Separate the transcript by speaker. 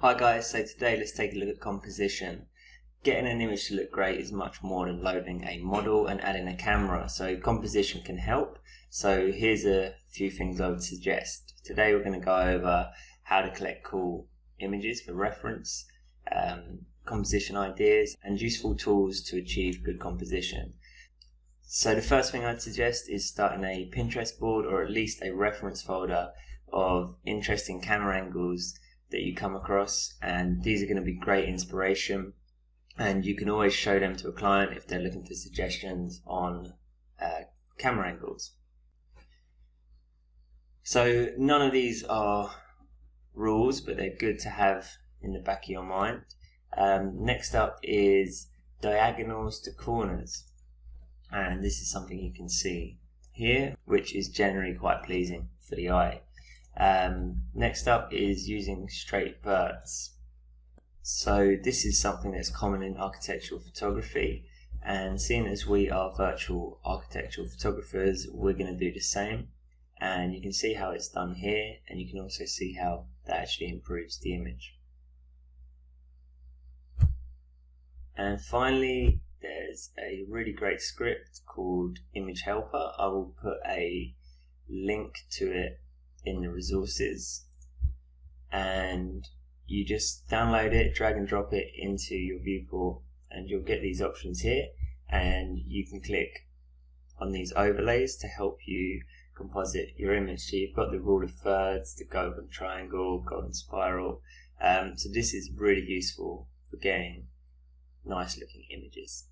Speaker 1: Hi guys, so today let's take a look at composition. Getting an image to look great is much more than loading a model and adding a camera, so composition can help. So here's a few things I would suggest. Today we're going to go over how to collect cool images for reference, composition ideas and useful tools to achieve good composition. So the first thing I'd suggest is starting a Pinterest board or at least a reference folder of interesting camera angles that you come across, and these are going to be great inspiration, and you can always show them to a client if they're looking for suggestions on camera angles. So none of these are rules, but they're good to have in the back of your mind. Next up is diagonals to corners, and this is something you can see here, which is generally quite pleasing for the eye. Next up is using straight verts. So this is something that's common in architectural photography, and seeing as we are virtual architectural photographers, we're going to do the same, and you can see how it's done here, and you can also see how that actually improves the image. And finally, there's a really great script called Image Helper. I will put a link to it in the resources, and you just download it, drag and drop it into your viewport, and you'll get these options here, and you can click on these overlays to help you composite your image. So you've got the rule of thirds, the golden triangle, golden spiral, so this is really useful for getting nice looking images.